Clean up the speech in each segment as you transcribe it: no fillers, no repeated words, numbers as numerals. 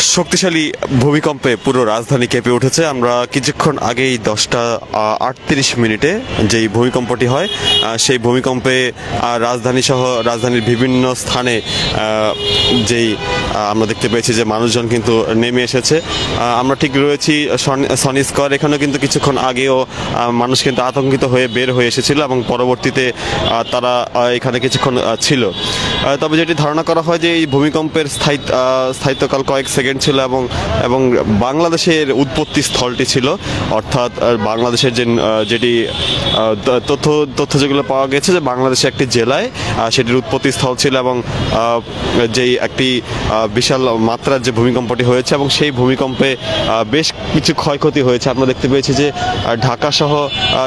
শক্তিশালী ভূমিকম্পে পুরো রাজধানী কেঁপে উঠেছে। আমরা কিছুক্ষণ আগেই 10:38 যেই ভূমিকম্পটি হয় সেই ভূমিকম্পে রাজধানী সহ রাজধানীর বিভিন্ন স্থানে যেই আমরা দেখতে পেয়েছি যে মানুষজন কিন্তু নেমে এসেছে। আমরা ঠিক রয়েছি সনি স্কয়ার, এখানেও কিন্তু কিছুক্ষণ আগেও মানুষ কিন্তু আতঙ্কিত হয়ে বের হয়ে এসেছিল এবং পরবর্তীতে তারা এখানে কিছুক্ষণ ছিল। তবে যেটি ধারণা করা হয় যে এই ভূমিকম্পের স্থায়িত্বকাল কয়েক সেকেন্ড ছিল এবং বাংলাদেশের উৎপত্তি স্থলটি ছিল, অর্থাৎ বাংলাদেশের যেটি তথ্য যেগুলো পাওয়া গেছে যে বাংলাদেশের একটি জেলায় সেটির উৎপত্তি স্থল ছিল এবং যেই একটি বিশাল মাত্রার যে ভূমিকম্পটি হয়েছে এবং সেই ভূমিকম্পে বেশ কিছু ক্ষয়ক্ষতি হয়েছে। আমরা দেখতে পেয়েছি যে ঢাকা সহ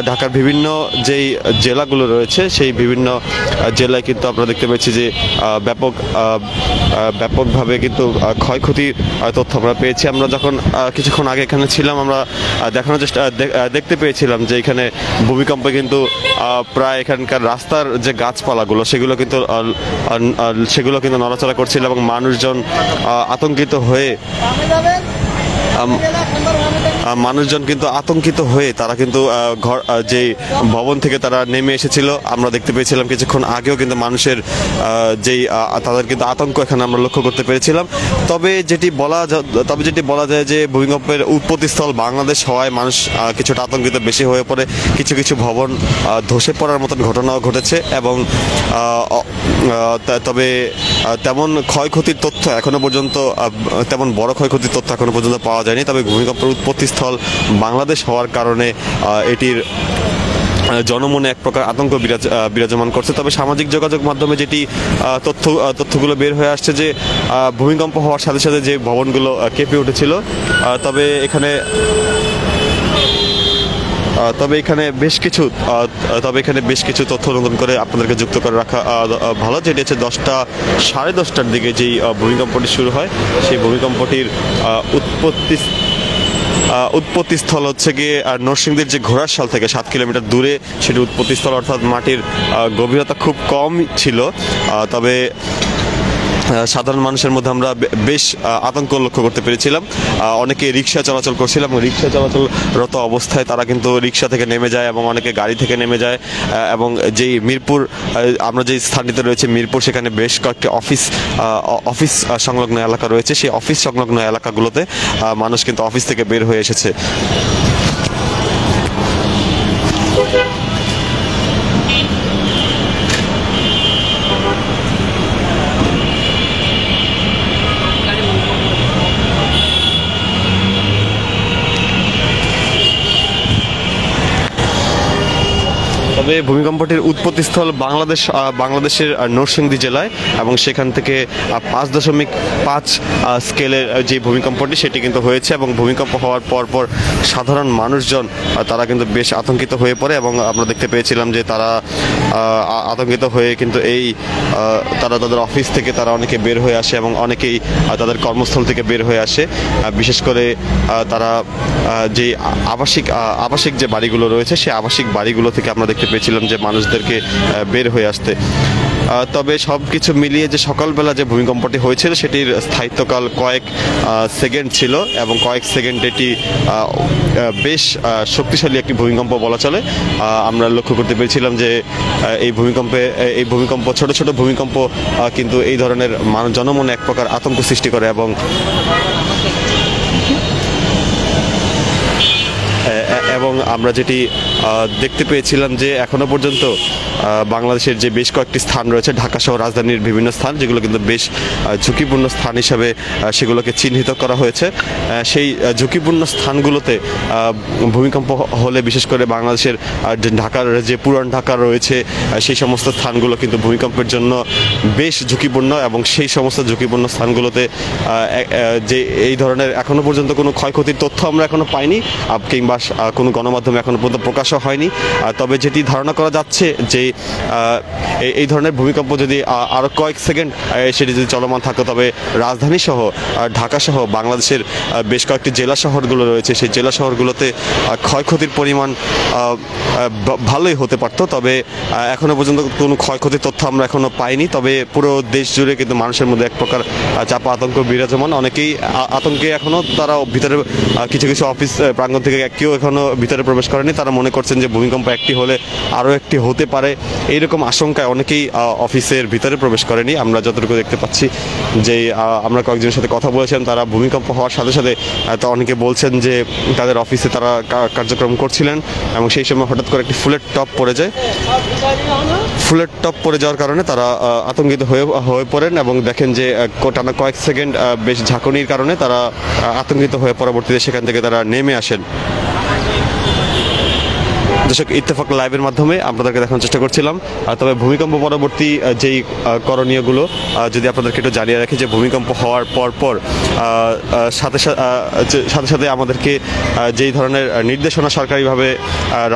ঢাকার বিভিন্ন যেই জেলাগুলো রয়েছে সেই বিভিন্ন জেলায় কিন্তু আমরা দেখতে পেয়েছি যে ব্যাপকভাবে কিন্তু ক্ষয়ক্ষতির তথ্য আমরা পেয়েছি। আমরা যখন কিছুক্ষণ আগে এখানে ছিলাম আমরা দেখতে পেয়েছিলাম যে এখানে ভূমিকম্পে কিন্তু প্রায় এখানকার রাস্তার যে গাছপালাগুলো সেগুলো কিন্তু নড়াচড়া করছিল এবং মানুষজন আতঙ্কিত হয়ে তারা কিন্তু যে ভবন থেকে তারা নেমে এসেছিল। আমরা দেখতে পেয়েছিলাম কিছুক্ষণ আগেও কিন্তু মানুষের তাদের কিন্তু আতঙ্ক এখানে আমরা লক্ষ্য করতে পেরেছিলাম। তবে যেটি বলা যায় যে ভূমিকম্পের উৎপত্তিস্থল বাংলাদেশ হওয়ায় মানুষ কিছুটা আতঙ্কিত বেশি হয়ে পড়ে। কিছু ভবন ধসে পড়ার মতন ঘটনাও ঘটেছে এবং তবে তেমন ক্ষয়ক্ষতির তথ্য এখনো পর্যন্ত তেমন বড় ক্ষয়ক্ষতির তথ্য এখনো পর্যন্ত পাওয়া যায়নি। তবে ভূমিকম্পের উৎপত্তিস্থল বাংলাদেশ হওয়ার কারণে এটির জনমনে এক প্রকার আতঙ্ক বিরাজমান করছে। তবে সামাজিক যোগাযোগ মাধ্যমে যেটি তথ্যগুলো বের হয়ে আসছে যে ভূমিকম্প হওয়ার সাথে সাথে যে ভবনগুলো কেঁপে উঠেছিল। তবে এখানে বেশ কিছু তথ্য নতুন করে আপনাদেরকে যুক্ত করে রাখা ভালো। যেটি হচ্ছে 10:10:30 দিকে যেই ভূমিকম্পটি শুরু হয় সেই ভূমিকম্পটির উৎপত্তিস্থল হচ্ছে গিয়ে নরসিংদীর যে ঘোড়াশাল থেকে 7 কিলোমিটার দূরে সেটি উৎপত্তিস্থল, অর্থাৎ মাটির গভীরতা খুব কম ছিল। তবে সাধারণ মানুষের মধ্যে আমরা বেশ আতঙ্ক লক্ষ্য করতে পেরেছিলাম। অনেকে রিক্সা চলাচল করছিল এবং রিক্সা চলাচলরত অবস্থায় তারা কিন্তু রিক্সা থেকে নেমে যায় এবং অনেকে গাড়ি থেকে নেমে যায় এবং যেই মিরপুর আমরা যেই স্থানটিতে রয়েছে মিরপুর, সেখানে বেশ কয়েকটি অফিস সংলগ্ন এলাকা রয়েছে। সেই অফিস সংলগ্ন এলাকাগুলোতে মানুষ কিন্তু অফিস থেকে বের হয়ে এসেছে। তবে ভূমিকম্পটির উৎপত্তিস্থল বাংলাদেশের নরসিংদী জেলায় এবং সেখান থেকে 5.5 স্কেলের যে ভূমিকম্পটি সেটি কিন্তু হয়েছে এবং ভূমিকম্প হওয়ার পর সাধারণ মানুষজন তারা কিন্তু বেশ আতঙ্কিত হয়ে পড়ে এবং আমরা দেখতে পেয়েছিলাম যে তারা আতঙ্কিত হয়ে কিন্তু তারা তাদের অফিস থেকে তারা অনেকে বের হয়ে আসে এবং অনেকেই তাদের কর্মস্থল থেকে বের হয়ে আসে। বিশেষ করে তারা যে আবাসিক যে বাড়িগুলো রয়েছে সেই আবাসিক বাড়িগুলো থেকে আমরা দেখতে পেয়েছিলাম যে মানুষদেরকে বের হয়ে আসতে। তবে সব কিছু মিলিয়ে যে সকালবেলা যে ভূমিকম্পটি হয়েছিল সেটির স্থায়িত্বকাল কয়েক সেকেন্ড ছিল এবং কয়েক সেকেন্ড এটি বেশ শক্তিশালী একটি ভূমিকম্প বলা চলে। আমরা লক্ষ্য করতে পেরেছিলাম যে এই ভূমিকম্প ছোট ভূমিকম্প কিন্তু এই ধরনের জনমনে এক প্রকার আতঙ্ক সৃষ্টি করে এবং আমরা যেটি দেখতে পেয়েছিলাম যে এখনো পর্যন্ত বাংলাদেশের যে বেশ কয়েকটি স্থান রয়েছে ঢাকা সহ রাজধানীর বিভিন্ন স্থান যেগুলো কিন্তু বেশ ঝুঁকিপূর্ণ স্থান হিসাবে সেগুলোকে চিহ্নিত করা হয়েছে। সেই ঝুঁকিপূর্ণ স্থানগুলোতে ভূমিকম্প হলে বিশেষ করে বাংলাদেশের ঢাকার যে পুরান ঢাকা রয়েছে সেই সমস্ত স্থানগুলো কিন্তু ভূমিকম্পের জন্য বেশ ঝুঁকিপূর্ণ এবং সেই সমস্ত ঝুঁকিপূর্ণ স্থানগুলোতে যে এই ধরনের এখনো পর্যন্ত কোনো ক্ষয়ক্ষতির তথ্য আমরা এখনো পাইনি কিংবা কোনো গণমাধ্যমে এখনো পর্যন্ত প্রকাশও হয়নি। তবে যেটি ধারণা করা যাচ্ছে যে এই ধরনের ভূমিকম্প যদি আরও কয়েক সেকেন্ড সেটি যদি চলমান থাকতো, তবে রাজধানী সহ ঢাকা সহ বাংলাদেশের বেশ কয়েকটি জেলা শহরগুলো রয়েছে, সেই জেলা শহরগুলোতে ক্ষয়ক্ষতির পরিমাণ ভালোই হতে পারত। তবে এখনো পর্যন্ত কোনো ক্ষয়ক্ষতির তথ্য আমরা এখনো পাইনি। তবে পুরো দেশ জুড়ে কিন্তু মানুষের মধ্যে এক প্রকার চাপা আতঙ্ক বিরাজমান। অনেকেই আতঙ্কে এখনো তারা ভিতরে কিছু কিছু অফিস প্রাঙ্গণ থেকে কেউ এখনো ভিতরে প্রবেশ করেনি। তারা মনে করছেন যে ভূমিকম্প একটি হলে আরও একটি হতে পারে, এইরকম আশঙ্কায় অনেকেই অফিসের ভিতরে প্রবেশ করেনি। আমরা যতটুকু দেখতে পাচ্ছি যে আমরা কয়েকজনের সাথে কথা বলেছিলাম, তারা ভূমিকম্প হওয়ার সাথে সাথে অনেকে বলছেন যে তাদের অফিসে তারা কার্যক্রম করছিলেন এবং সেই সময় হঠাৎ করে একটি ফুলের টপ পড়ে যায়। ফুলের টপ পড়ে যাওয়ার কারণে তারা আতঙ্কিত হয়ে পড়েন এবং দেখেন যে টানা কয়েক সেকেন্ড বেশ ঝাঁকুনির কারণে তারা আতঙ্কিত হয়ে পরবর্তীতে সেখান থেকে তারা নেমে আসেন। দর্শক, ইত্তেফাক লাইভের মাধ্যমে আপনাদেরকে দেখানোর চেষ্টা করছিলাম। তবে ভূমিকম্প পরবর্তী যেই করণীয়গুলো যদি আপনাদেরকে একটু জানিয়ে রাখি, যে ভূমিকম্প হওয়ার পর সাথে সাথে আমাদেরকে যেই ধরনের নির্দেশনা সরকারিভাবে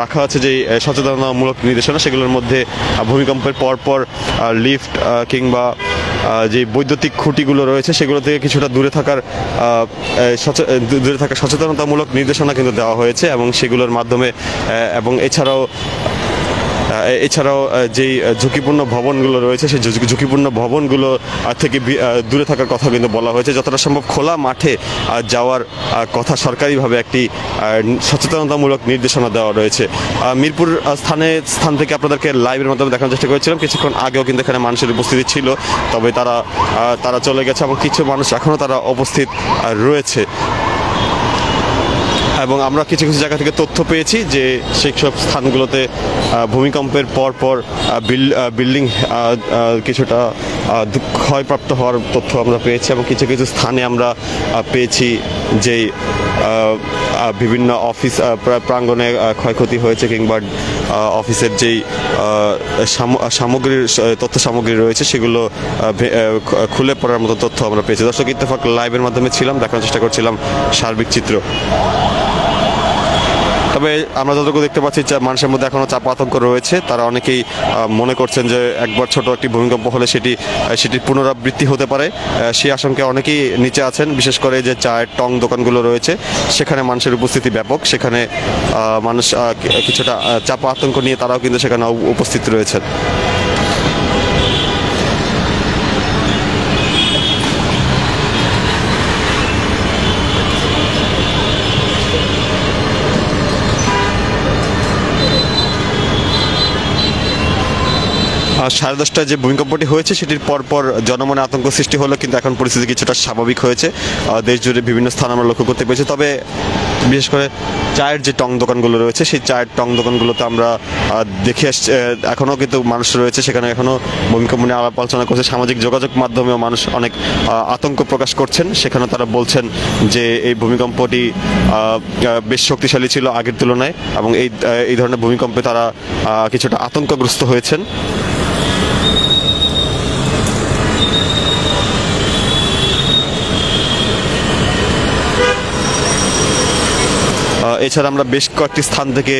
রাখা আছে, যেই সচেতনতামূলক নির্দেশনা, সেগুলোর মধ্যে ভূমিকম্পের পর লিফট কিংবা যে বৈদ্যুতিক খুঁটিগুলো রয়েছে সেগুলো থেকে কিছুটা দূরে থাকার সচেতনতামূলক নির্দেশনা কিন্তু দেওয়া হয়েছে এবং সেগুলোর মাধ্যমে এবং এছাড়াও যেই ঝুঁকিপূর্ণ ভবনগুলো রয়েছে সেই ঝুঁকিপূর্ণ ভবনগুলো থেকে দূরে থাকার কথা কিন্তু বলা হয়েছে। যতটা সম্ভব খোলা মাঠে যাওয়ার কথা সরকারিভাবে একটি সচেতনতামূলক নির্দেশনা দেওয়া রয়েছে। মিরপুর স্থান থেকে আপনাদেরকে লাইভের মাধ্যমে দেখানোর চেষ্টা করেছিলাম। কিছুক্ষণ আগেও কিন্তু এখানে মানুষের উপস্থিতি ছিল, তবে তারা চলে গেছে এবং কিছু মানুষ এখনও তারা উপস্থিত রয়েছে। এবং আমরা কিছু কিছু জায়গা থেকে তথ্য পেয়েছি যে সেই সব স্থানগুলোতে ভূমিকম্পের পর বিল্ডিং কিছুটা ক্ষয়প্রাপ্ত হওয়ার তথ্য আমরা পেয়েছি এবং কিছু কিছু স্থানে আমরা পেয়েছি যে বিভিন্ন অফিস প্রাঙ্গণে ক্ষয়ক্ষতি হয়েছে কিংবা অফিসের যেই তথ্য সামগ্রী রয়েছে সেগুলো খুলে পড়ার মতো তথ্য আমরা পেয়েছি। দর্শক, ইত্তেফাক লাইভের মাধ্যমে ছিলাম, দেখানোর চেষ্টা করছিলাম সার্বিক চিত্র। তবে আমরা যতটুকু দেখতে পাচ্ছি যে মানুষের মধ্যে এখনও চাপ আতঙ্ক রয়েছে। তারা অনেকেই মনে করছেন যে একবার ছোট একটি ভূমিকম্প হলে সেটির পুনরাবৃত্তি হতে পারে, সেই আশঙ্কায় অনেকেই নিচে আছেন। বিশেষ করে যে চায়ের টং দোকানগুলো রয়েছে সেখানে মানুষের উপস্থিতি ব্যাপক, সেখানে মানুষ কিছুটা চাপ আতঙ্ক নিয়ে তারাও কিন্তু সেখানে উপস্থিত রয়েছেন। সাড়ে 10টায় যে ভূমিকম্পটি হয়েছে সেটির পরপর জনমনে আতঙ্ক সৃষ্টি হলো, কিন্তু এখন পরিস্থিতি কিছুটা স্বাভাবিক হয়েছে। দেশ জুড়ে বিভিন্ন স্থান আমরা লক্ষ্য করতে পেরেছি। তবে বিশেষ করে চায়ের যে টং দোকানগুলো রয়েছে সেই চায়ের টং দোকানগুলোতে আমরা দেখে আসছি এখনও কিন্তু মানুষ রয়েছে, সেখানে এখনও ভূমিকম্প নিয়ে আলাপ আলোচনা করছে। সামাজিক যোগাযোগ মাধ্যমেও মানুষ অনেক আতঙ্ক প্রকাশ করছেন, সেখানে তারা বলছেন যে এই ভূমিকম্পটি বেশ শক্তিশালী ছিল আগের তুলনায় এবং এই ধরনের ভূমিকম্পে তারা কিছুটা আতঙ্কগ্রস্ত হয়েছেন। এছাড়া আমরা বেশ কয়েকটি স্থান থেকে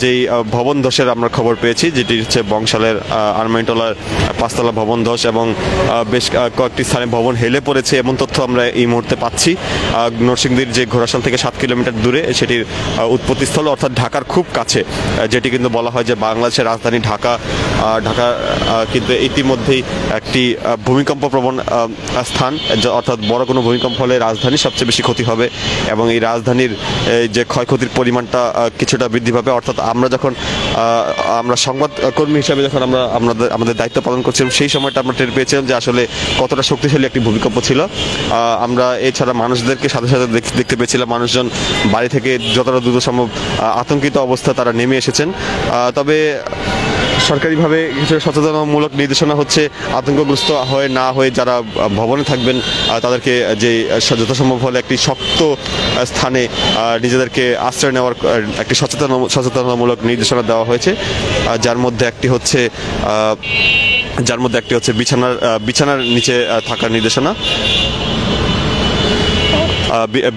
যেই ভবন ধসের আমরা খবর পেয়েছি, যেটি হচ্ছে বংশালের আরমাইনটোলার 5তলা ভবন ধস এবং বেশ কয়েকটি স্থানে ভবন হেলে পড়েছে এমন তথ্য আমরা এই মুহূর্তে পাচ্ছি। নরসিংদীর যে ঘোড়াশাল থেকে 7 কিলোমিটার দূরে সেটির উৎপত্তিস্থল অর্থাৎ ঢাকার খুব কাছে, যেটি কিন্তু বলা হয় যে বাংলাদেশের রাজধানী ঢাকা কিন্তু ইতিমধ্যেই একটি ভূমিকম্প প্রবণ স্থান, অর্থাৎ বড় কোনো ভূমিকম্প হলে রাজধানীর সবচেয়ে বেশি ক্ষতি হবে এবং এই রাজধানীর যে ক্ষয়ক্ষতির পরিমাণটা কিছুটা বৃদ্ধি পাবে। অর্থাৎ আমরা সংবাদকর্মী হিসাবে যখন আমাদের দায়িত্ব পালন করছিলাম সেই সময়টা আমরা টের পেয়েছিলাম যে আসলে কতটা শক্তিশালী একটি ভূমিকম্প ছিল। আমরা এছাড়া মানুষদেরকে সাথে সাথে দেখতে পেয়েছিলাম মানুষজন বাড়ি থেকে যতটা দ্রুত সম্ভব আতঙ্কিত অবস্থা তারা নেমে এসেছেন। তবে সরকারিভাবে কিছু সচেতনতামূলক নির্দেশনা হচ্ছে আতঙ্কগ্রস্ত না হয়ে যারা ভবনে থাকবেন তাদেরকে যে যথাসম্ভব হলে একটি শক্ত স্থানে নিজেদেরকে আশ্রয় নেওয়ার একটি সচেতনতামূলক নির্দেশনা দেওয়া হয়েছে, যার মধ্যে একটি হচ্ছে বিছানার নিচে থাকার নির্দেশনা।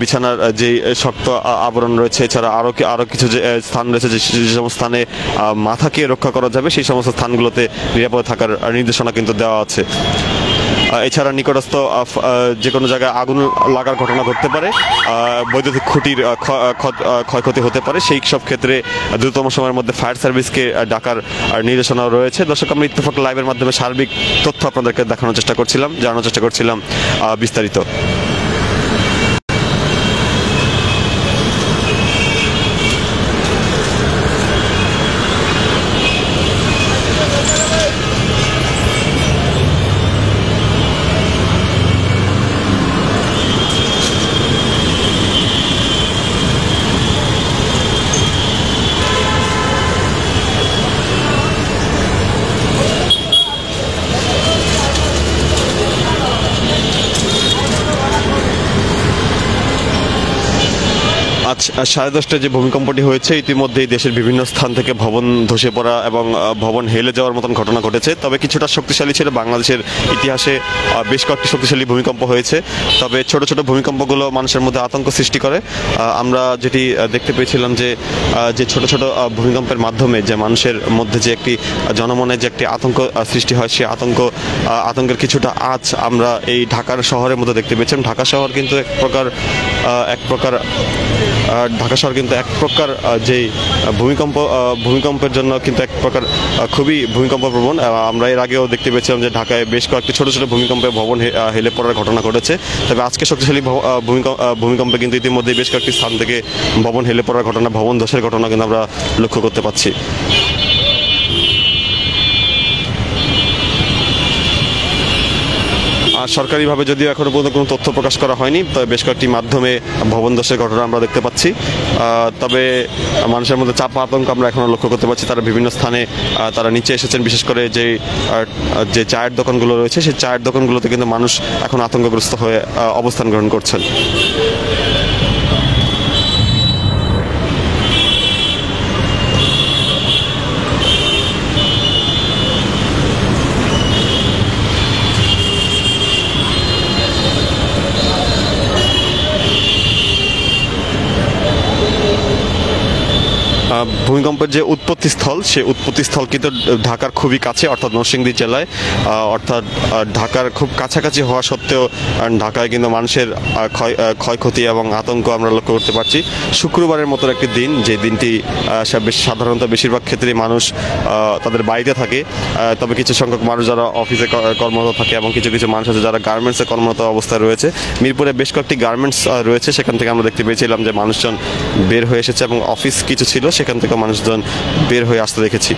বিছানার যে শক্ত আবরণ রয়েছে, এছাড়া আরও কিছু যে স্থান রয়েছে যে সমস্ত স্থানে মাথাকে রক্ষা করা যাবে সেই সমস্ত স্থানগুলোতে নিরাপদে থাকার নির্দেশনা কিন্তু দেওয়া আছে। এছাড়া নিকটস্থ যে কোনো জায়গায় আগুন লাগার ঘটনা ঘটতে পারে, বৈদ্যুতিক খুঁটির ক্ষয়ক্ষতি হতে পারে, সেই সব ক্ষেত্রে দ্রুততম সময়ের মধ্যে ফায়ার সার্ভিসকে ডাকার নির্দেশনা রয়েছে। দর্শক, আমরা ইত্তেফাক লাইভের মাধ্যমে সার্বিক তথ্য আপনাদেরকে জানানোর চেষ্টা করছিলাম বিস্তারিত। আজ 10:30টায় যে ভূমিকম্পটি হয়েছে, ইতিমধ্যেই দেশের বিভিন্ন স্থান থেকে ভবন ধসে পড়া এবং ভবন হেলে যাওয়ার মতন ঘটনা ঘটেছে। তবে কিছুটা শক্তিশালী ছিল, বাংলাদেশের ইতিহাসে বেশ কয়েকটি শক্তিশালী ভূমিকম্প হয়েছে। তবে ছোট ছোট ভূমিকম্পগুলো মানুষের মধ্যে আতঙ্ক সৃষ্টি করে। আমরা যেটি দেখতে পেয়েছিলাম যে ছোট ছোট ভূমিকম্পের মাধ্যমে যে মানুষের মধ্যে যে একটি জনমনে যে একটি আতঙ্ক সৃষ্টি হয়, সেই আতঙ্কের কিছুটা আজ আমরা এই ঢাকার শহরের মধ্যে দেখতে পেয়েছিলাম। ঢাকা শহর কিন্তু এক প্রকার যেই ভূমিকম্পের জন্য কিন্তু এক প্রকার খুবই ভূমিকম্প প্রবণ। আমরা এর আগেও দেখতে পেয়েছিলাম যে ঢাকায় বেশ কয়েকটি ছোট ছোট ভূমিকম্পে ভবন হেলে পড়ার ঘটনা ঘটেছে। তবে আজকে শক্তিশালী ভূমিকম্পে কিন্তু ইতিমধ্যে বেশ কয়েকটি স্থান থেকে ভবন হেলে পড়ার ঘটনা, ভবন ধসের ঘটনা কিন্তু আমরা লক্ষ্য করতে পারছি। সরকারিভাবে যদিও এখনো পর্যন্ত কোনো তথ্য প্রকাশ করা হয়নি, তবে বেশ কয়েকটি মাধ্যমে ভবন ধসের ঘটনা আমরা দেখতে পাচ্ছি। তবে মানুষের মধ্যে চাপ আতঙ্ক আমরা এখনো লক্ষ্য করতে পারছি। তারা বিভিন্ন স্থানে তারা নিচে এসেছেন, বিশেষ করে যে চায়ের দোকানগুলো রয়েছে, সেই চায়ের দোকানগুলোতে কিন্তু মানুষ এখন আতঙ্কগ্রস্ত হয়ে অবস্থান গ্রহণ করছেন। ভূমিকম্পের যে উৎপত্তিস্থল, সেই উৎপত্তিস্থল কিন্তু ঢাকার খুবই কাছে, অর্থাৎ নরসিংদী জেলায়, অর্থাৎ ঢাকার খুব কাছাকাছি হওয়া সত্ত্বেও ঢাকায় কিন্তু মানুষের ক্ষয়ক্ষতি এবং আতঙ্ক আমরা লক্ষ্য করতে পারছি। শুক্রবারের মতো একটি দিন, যে দিনটি সাধারণত বেশিরভাগ ক্ষেত্রেই মানুষ তাদের বাড়িতে থাকে, তবে কিছু সংখ্যক মানুষ যারা অফিসে কর্মরত থাকে এবং কিছু কিছু মানুষ আছে যারা গার্মেন্টসে কর্মরত অবস্থায় রয়েছে। মিরপুরে বেশ কয়েকটি গার্মেন্টস রয়েছে, সেখান থেকে আমরা দেখতে পেয়েছিলাম যে মানুষজন বের হয়ে এসেছে এবং অফিস কিছু ছিল সেখান থেকে মানুষজন বের হয়ে আসতে দেখেছি।